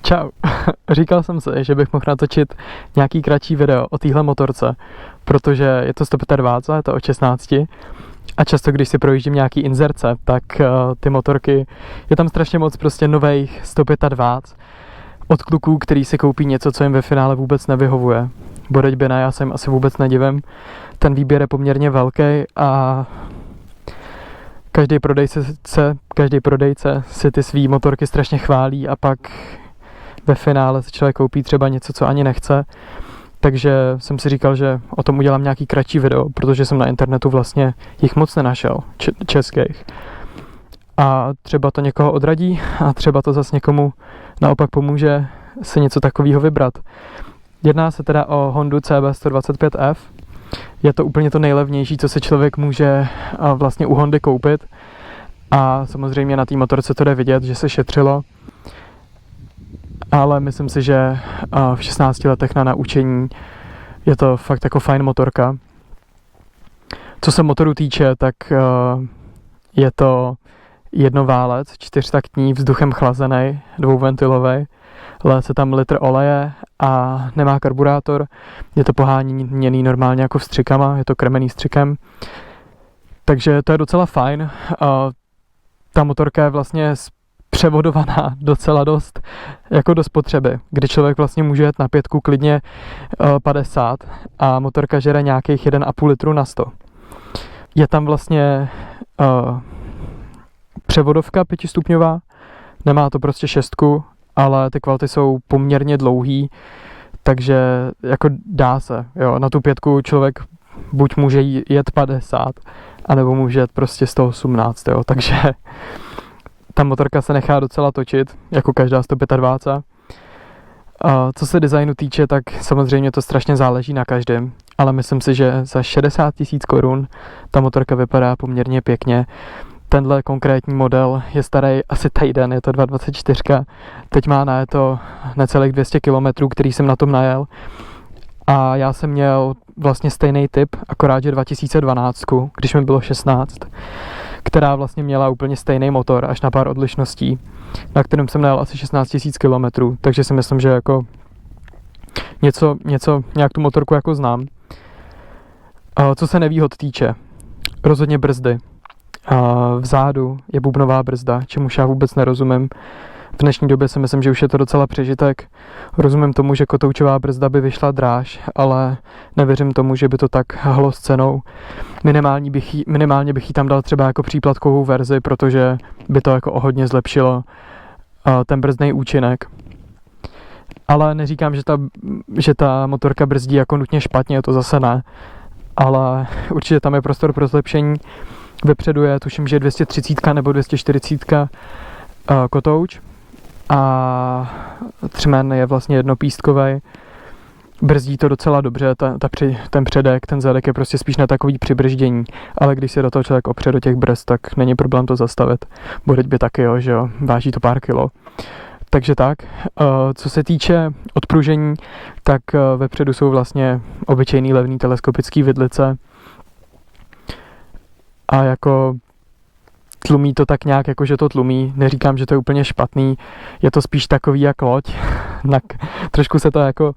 Čau. Říkal jsem si, že bych mohl natočit nějaký kratší video o téhle motorce, protože je to 125, je to od 16 a často, když si projíždím nějaký inzerce, tak ty motorky, je tam strašně moc prostě nových 125 od kluků, který si koupí něco, co jim ve finále vůbec nevyhovuje. Bodeďbina, já se jim asi vůbec nedivím. Ten výběr je poměrně velký a každý prodejce si ty svý motorky strašně chválí a pak ve finále si člověk koupí třeba něco, co ani nechce. Takže jsem si říkal, že o tom udělám nějaký kratší video, protože jsem na internetu vlastně jich moc nenašel, českých. A třeba to někoho odradí a třeba to zase někomu naopak pomůže si něco takového vybrat. Jedná se teda o Hondu CB125F. Je to úplně to nejlevnější, co se člověk může vlastně u Hondy koupit. A samozřejmě na té motorce to jde vidět, že se šetřilo. Ale myslím si, že v 16 letech na naučení je to fakt jako fajn motorka. Co se motoru týče, tak je to jednoválec, 4taktní, vzduchem chlazený, dvouventilový. Lé se tam litr oleje a nemá karburátor. Je to poháněný normálně jako vstřikama, je to krmený vstřikem. Takže to je docela fajn. Ta motorka je vlastně převodovaná docela dost jako do spotřeby, kdy člověk vlastně může jet na 5 klidně 50 a motorka žere nějakých 1,5 litru na 100. Je tam vlastně převodovka 5stupňová, nemá to prostě 6, ale ty kvality jsou poměrně dlouhý, takže jako dá se, jo, na tu 5 člověk buď může jet 50, anebo může jet prostě 118, jo, takže ta motorka se nechá docela točit, jako každá 125. Co se designu týče, tak samozřejmě to strašně záleží na každém, ale myslím si, že za 60 000 korun ta motorka vypadá poměrně pěkně. Tenhle konkrétní model je starý asi týden, je to 2.24, teď má najeto necelých 200 km, který jsem na tom najel. A já jsem měl vlastně stejný typ, akorát že 2012, když mi bylo 16, která vlastně měla úplně stejný motor, až na pár odlišností, na kterém jsem najel asi 16 000 km, takže si myslím, že jako nějak tu motorku jako znám. Co se nevýhod týče, rozhodně brzdy. Vzadu je bubnová brzda, čemuž já vůbec nerozumím. V dnešní době si myslím, že už je to docela přežitek. Rozumím tomu, že kotoučová brzda by vyšla dráž, ale nevěřím tomu, že by to tak halo s cenou. Minimálně bych jí tam dal třeba jako příplatkovou verzi, protože by to jako o hodně zlepšilo ten brzdný účinek. Ale neříkám, že ta motorka brzdí jako nutně špatně, to zase ne. Ale určitě tam je prostor pro zlepšení. Vepředu je, tuším, že 230 nebo 240 kotouč a třmen je vlastně jednopístkovej. Brzdí to docela dobře, ten předek, ten zadek je prostě spíš na takový přibrždění, ale když se do toho člověk opře do těch brzd, tak není problém to zastavit. Bodeďby taky, jo, že jo, váží to pár kilo. Takže tak, co se týče odpružení, tak vepředu jsou vlastně obyčejný levný teleskopický vidlice a jako tlumí to tak nějak, jako že to tlumí. Neříkám, že to je úplně špatný, je to spíš takový jak loď. Trošku se to jako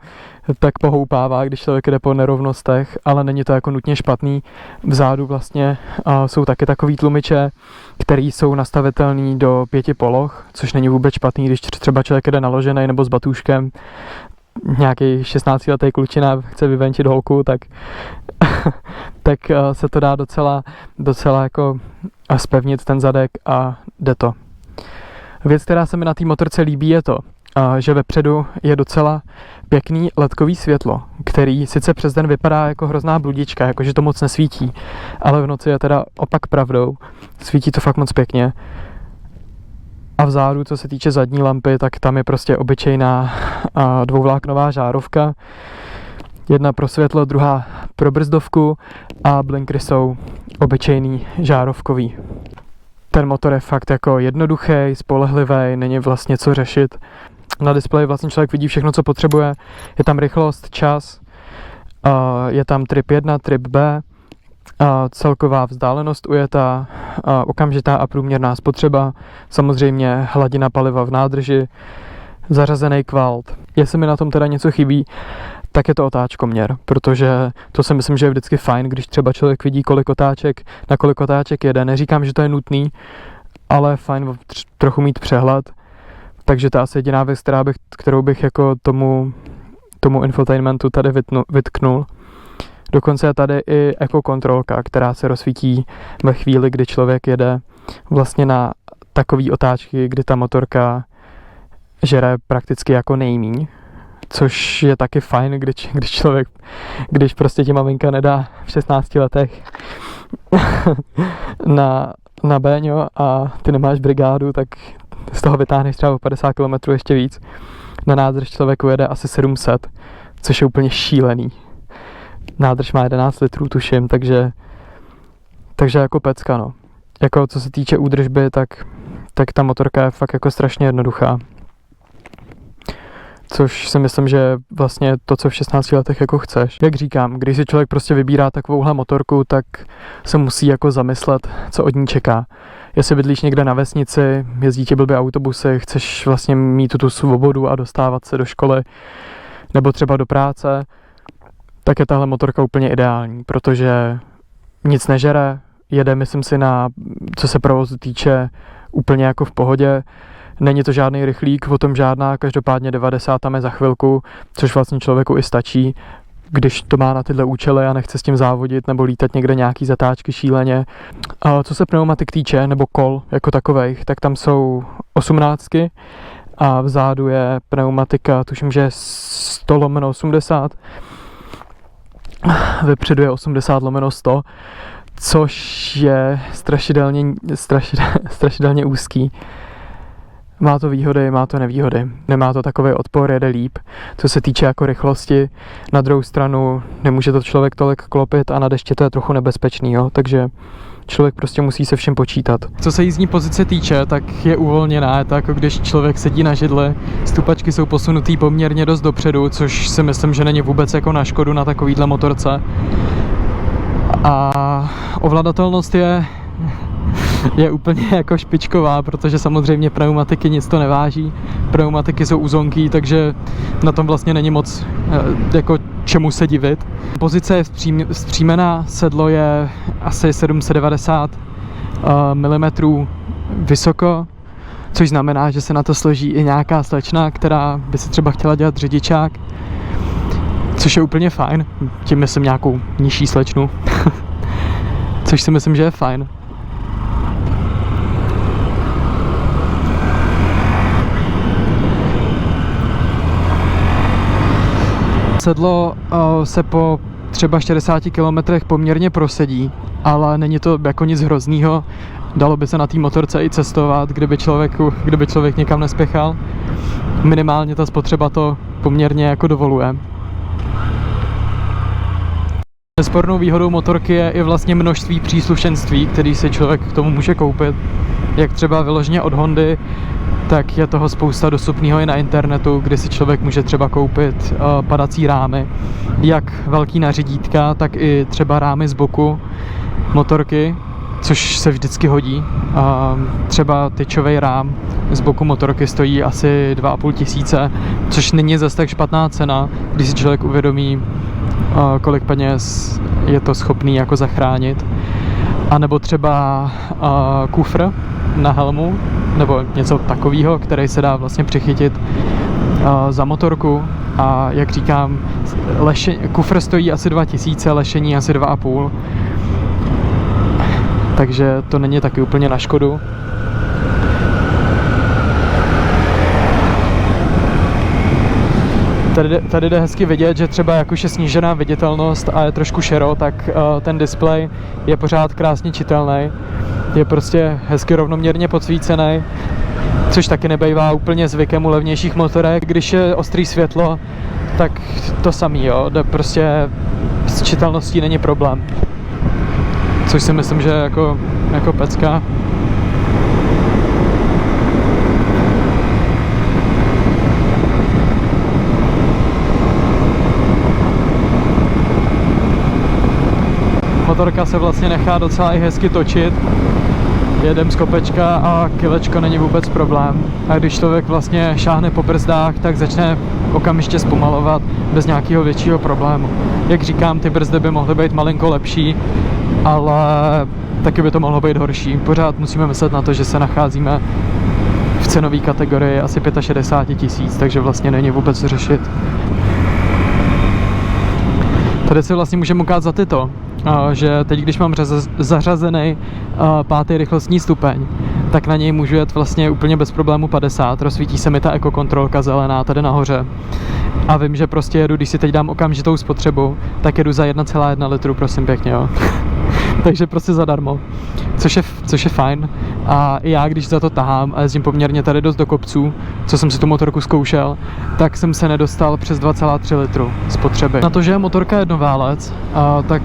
tak pohoupává, když člověk jde po nerovnostech, ale není to jako nutně špatný. Vzadu vlastně jsou taky takový tlumiče, který jsou nastavitelný do 5 poloh, což není vůbec špatný, když třeba člověk jde naložený nebo s batůžkem. Nějaký 16letý klučina chce vyvenčit holku, tak se to dá docela jako zpevnit ten zadek a jde to. Věc, která se mi na té motorce líbí, je to, že vepředu je docela pěkný ledkový světlo, který sice přes den vypadá jako hrozná bludička, jakože to moc nesvítí, ale v noci je teda opak pravdou. Svítí to fakt moc pěkně. A vzadu, co se týče zadní lampy, tak tam je prostě obyčejná dvouvláknová žárovka. Jedna pro světlo, druhá pro brzdovku a blinkry jsou obyčejný žárovkový. Ten motor je fakt jako jednoduchý, spolehlivý, není vlastně co řešit. Na displeji vlastně člověk vidí všechno, co potřebuje. Je tam rychlost, čas, je tam trip 1, trip B, celková vzdálenost ujetá, okamžitá a průměrná spotřeba, samozřejmě hladina paliva v nádrži, zařazený kvalt. Jestli mi na tom teda něco chybí, tak je to otáčkoměr, protože to si myslím, že je vždycky fajn, když třeba člověk vidí, na kolik otáček jede. Neříkám, že to je nutný, ale je fajn trochu mít přehled. Takže to je asi jediná věc, kterou bych jako tomu infotainmentu tady vytknul. Dokonce je tady i ekokontrolka, která se rozsvítí ve chvíli, kdy člověk jede vlastně na takový otáčky, kdy ta motorka žere prakticky jako nejmíň. Což je taky fajn, když prostě ti maminka nedá v 16 letech na béňo a ty nemáš brigádu, tak z toho vytáhneš třeba o 50 km ještě víc. Na nádrž člověk ujede asi 700, což je úplně šílený. Nádrž má 11 litrů, tuším, takže jako pecka, no. Jako co se týče údržby, tak ta motorka je fakt jako strašně jednoduchá. Což si myslím, že je vlastně to, co v 16 letech jako chceš. Jak říkám, když si člověk prostě vybírá takovouhle motorku, tak se musí jako zamyslet, co od ní čeká. Jestli bydlíš někde na vesnici, jezdí ti blbě autobusy, chceš vlastně mít tu svobodu a dostávat se do školy nebo třeba do práce, tak je tahle motorka úplně ideální, protože nic nežere, jede, myslím si, co se provozu týče, úplně jako v pohodě. Není to žádný rychlík, o tom žádná, každopádně 90 tam je za chvilku, což vlastně člověku i stačí, když to má na tyhle účely a nechce s tím závodit nebo lítat někde nějaký zatáčky šíleně. A co se pneumatik týče, nebo kol jako takovejch, tak tam jsou 18 a vzadu je pneumatika, tuším, že je 100/80, vepředu je 80/100, což je strašidelně úzký. Má to výhody, má to nevýhody. Nemá to takový odpor, jede líp. Co se týče jako rychlosti, na druhou stranu nemůže to člověk tolik klopit a na deště to je trochu nebezpečný, jo? Takže člověk prostě musí se všem počítat. Co se jízdní pozice týče, tak je uvolněná, je to jako když člověk sedí na židli, stupačky jsou posunutý poměrně dost dopředu, což si myslím, že není vůbec jako na škodu na takovýhle motorce. A ovladatelnost je úplně jako špičková, protože samozřejmě pneumatiky nic to neváží. Pneumatiky jsou uzonký, takže na tom vlastně není moc jako čemu se divit. Pozice je vzpřímená, sedlo je asi 790 mm vysoko, což znamená, že se na to složí i nějaká slečna, která by si třeba chtěla dělat řidičák, což je úplně fajn. Tím myslím nějakou nižší slečnu, což si myslím, že je fajn. Sedlo se po třeba 60 kilometrech poměrně prosedí, ale není to jako nic hroznýho. Dalo by se na té motorce i cestovat, kdyby člověk někam nespěchal. Minimálně ta spotřeba to poměrně jako dovoluje. Nespornou výhodou motorky je i vlastně množství příslušenství, který si člověk k tomu může koupit. Jak třeba vyloženě od Hondy, tak je toho spousta dostupného i na internetu, kdy si člověk může třeba koupit padací rámy, jak velký na řidítka, tak i třeba rámy z boku motorky, což se vždycky hodí. Třeba tyčový rám z boku motorky stojí asi 2,5 tisíce, což není zase tak špatná cena, když si člověk uvědomí, kolik peněz je to schopný jako zachránit. A nebo třeba kufr na helmu, nebo něco takového, který se dá vlastně přichytit za motorku. A jak říkám, kufr stojí asi 2000, lešení asi 2,5. Takže to není taky úplně na škodu. Tady jde hezky vidět, že třeba jak už je snížená viditelnost a je trošku šero, tak ten displej je pořád krásně čitelný. Je prostě hezky rovnoměrně podsvícený, což taky nebejvá úplně zvykem u levnějších motorek. Když je ostrý světlo, tak to samý, jo, prostě s čitelností není problém. Což si myslím, že je jako pecka. Motorka se vlastně nechá docela i hezky točit. jedem z kopečka a kilečko není vůbec problém. A když člověk vlastně šáhne po brzdách, tak začne okamžitě zpomalovat bez nějakého většího problému. Jak říkám, ty brzdy by mohly být malinko lepší, ale taky by to mohlo být horší. Pořád musíme myslet na to, že se nacházíme v cenové kategorii asi 65 000, takže vlastně není vůbec co řešit. Tady si vlastně můžeme ukázat tyto, že teď, když mám zařazený 5. rychlostní stupeň, tak na něj můžu jet vlastně úplně bez problému 50, rozsvítí se mi ta ekokontrolka zelená tady nahoře. A vím, že prostě jedu, když si teď dám okamžitou spotřebu, tak jedu za 1,1 litru, prosím pěkně, jo. Takže prostě zadarmo, což je fajn. A i já, když za to tahám a jezdím poměrně tady dost do kopců, co jsem si tu motorku zkoušel, tak jsem se nedostal přes 2,3 litru spotřeby. Na to, že je motorka jednoválec, tak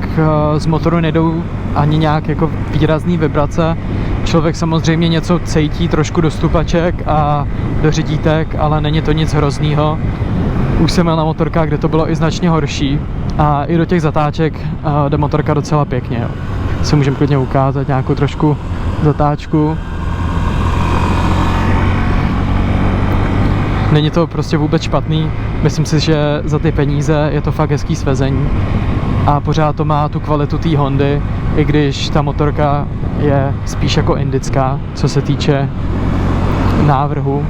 z motoru nejdou ani nějak jako výrazný vibrace. Člověk samozřejmě něco cítí trošku do stupaček a do řidítek, ale není to nic hroznýho. Už jsem měl na motorkách, kde to bylo i značně horší a i do těch zatáček jde motorka docela pěkně. Jo. Si můžeme klidně ukázat nějakou trošku zatáčku. Není to prostě vůbec špatný, myslím si, že za ty peníze je to fakt hezký svezení a pořád to má tu kvalitu té Hondy, i když ta motorka je spíš jako indická, co se týče návrhu.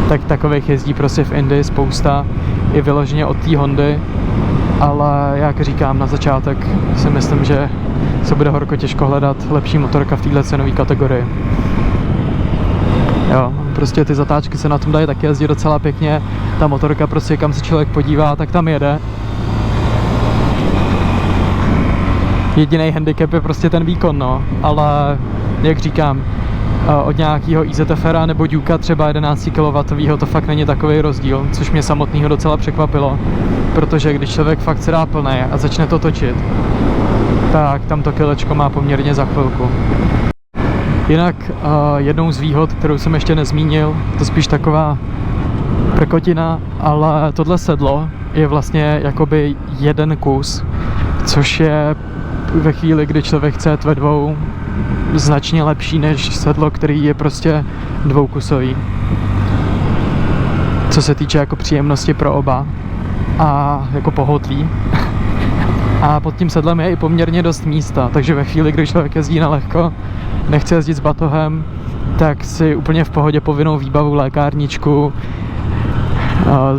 Tak takových jezdí prostě v Indii spousta, i vyloženě od té Hondy, ale jak říkám, na začátek si myslím, že se bude horko těžko hledat lepší motorka v této cenové kategorii. Jo, prostě ty zatáčky se na tom dají taky jezdit docela pěkně, ta motorka prostě kam se člověk podívá, tak tam jede. Jediný handicap je prostě ten výkon, no, ale jak říkám, od nějakého IZFera nebo Duka třeba 11 kW to fakt není takový rozdíl, což mě samotného docela překvapilo, protože když člověk fakt se dá plný a začne to točit, tak tam to kilečko má poměrně za chvilku. Jinak jednou z výhod, kterou jsem ještě nezmínil, to spíš taková prkotina, ale tohle sedlo je vlastně jakoby jeden kus, což je ve chvíli, kdy člověk chce jet ve dvou, značně lepší než sedlo, který je prostě dvoukusový. Co se týče jako příjemnosti pro oba a jako pohodlí. A pod tím sedlem je i poměrně dost místa, takže ve chvíli, kdy člověk jezdí na lehko, nechce jezdit s batohem, tak si úplně v pohodě povinnou výbavu, lékárničku,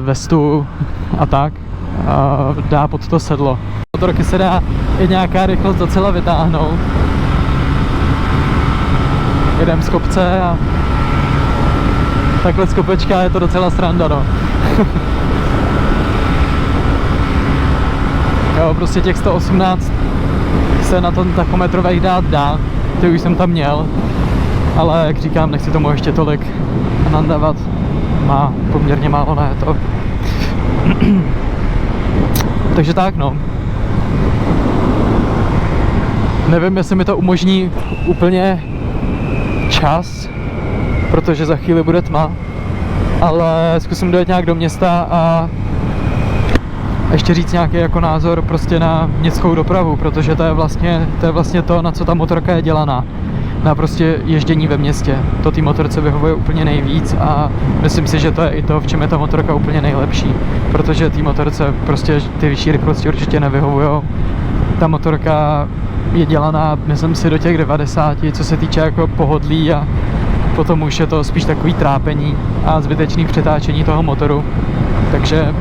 vestu a tak dá pod to sedlo. Motorky se dá i nějaká rychlost docela vytáhnout. Jedem z kopce a takhle z kopečka je to docela sranda, no. Jo, prostě těch 118 se na tom tachometrových dát dá, ty už jsem tam měl, ale jak říkám, nechci tomu ještě tolik nandavat, má poměrně málo na to. Takže tak, no. Nevím, jestli mi to umožní úplně čas, protože za chvíli bude tma, ale zkusím dojet nějak do města a ještě říct nějaký jako názor prostě na městskou dopravu, protože to je vlastně to, na co ta motorka je dělaná. Na prostě ježdění ve městě. To té motorce vyhovuje úplně nejvíc a myslím si, že to je i to, v čem je ta motorka úplně nejlepší, protože té motorce prostě ty vyšší rychlosti určitě nevyhovujou. Ta motorka je dělaná, myslím si, do těch 90, co se týče jako pohodlí a potom už je to spíš takový trápení a zbytečný přetáčení toho motoru. Takže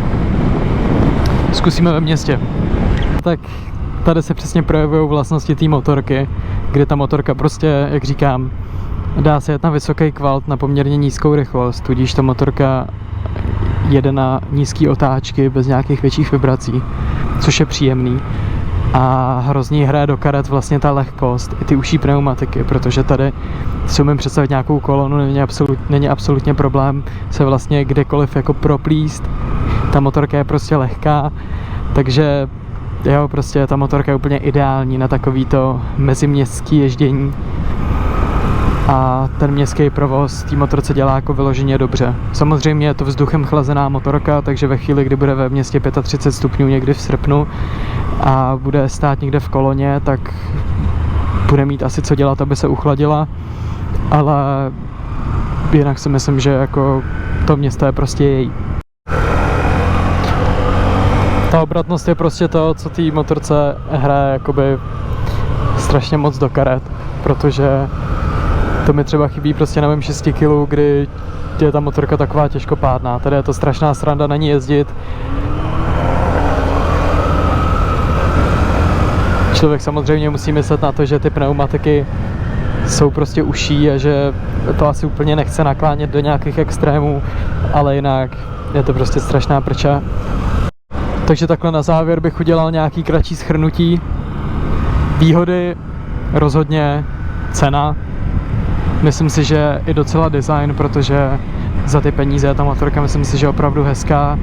zkusíme ve městě. Tak tady se přesně projevují vlastnosti té motorky, kdy ta motorka prostě, jak říkám, dá se jet na vysoký kvalt na poměrně nízkou rychlost, tudíž ta motorka jede na nízké otáčky bez nějakých větších vibrací, což je příjemný. A hrozně hraje do karet vlastně ta lehkost i ty užší pneumatiky, protože tady si umím představit nějakou kolonu, není absolutně problém se vlastně kdekoliv jako proplíst. Ta motorka je prostě lehká, takže jo, prostě ta motorka je úplně ideální na takovýto meziměstský ježdění. A ten městský provoz té motorce dělá jako vyloženě dobře. Samozřejmě je to vzduchem chlazená motorka, takže ve chvíli, kdy bude ve městě 35 stupňů někdy v srpnu a bude stát někde v koloně, tak bude mít asi co dělat, aby se uchladila, ale jinak si myslím, že jako to město je prostě její. Ta obratnost je prostě to, co té motorce hraje jakoby strašně moc do karet, protože to mi třeba chybí prostě na mém 6 kg, kdy je ta motorka taková těžkopádná. Tady je to strašná sranda na ní jezdit. Člověk samozřejmě musí myslet na to, že ty pneumatiky jsou prostě uší a že to asi úplně nechce naklánět do nějakých extrémů, ale jinak je to prostě strašná prča. Takže takhle na závěr bych udělal nějaký kratší shrnutí. Výhody rozhodně cena. Myslím si, že i docela design, protože za ty peníze je ta motorka, myslím si, že je opravdu hezká.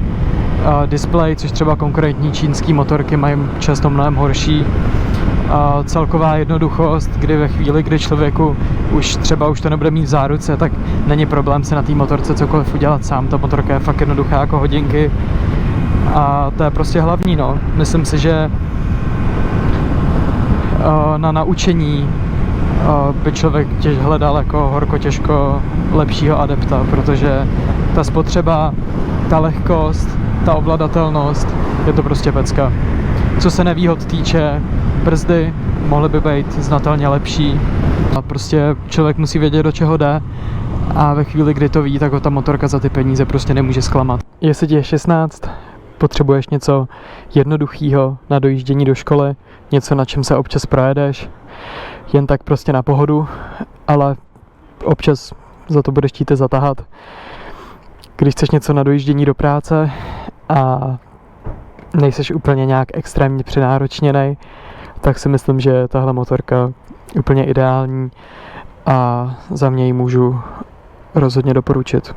Display, což třeba konkurentní čínský motorky mají často mnohem horší. Celková jednoduchost, kdy ve chvíli, kdy člověku už to nebude mít v záruce, tak není problém se na té motorce cokoliv udělat sám. Ta motorka je fakt jednoduchá jako hodinky a to je prostě hlavní, no. Myslím si, že na naučení by člověk hledal jako horko těžko lepšího adepta, protože ta spotřeba, ta lehkost, ta ovladatelnost, je to prostě pecka. Co se nevýhod týče, brzdy mohly by být znatelně lepší. A prostě člověk musí vědět, do čeho jde a ve chvíli, kdy to ví, tak ho ta motorka za ty peníze prostě nemůže zklamat. Jestli ti je 16, potřebuješ něco jednoduchého na dojíždění do školy, něco, na čem se občas projedeš, jen tak prostě na pohodu, ale občas za to budeš chtít zatahat. Když chceš něco na dojíždění do práce a nejseš úplně nějak extrémně přenáročněnej, tak si myslím, že je tahle motorka úplně ideální a za mě ji můžu rozhodně doporučit.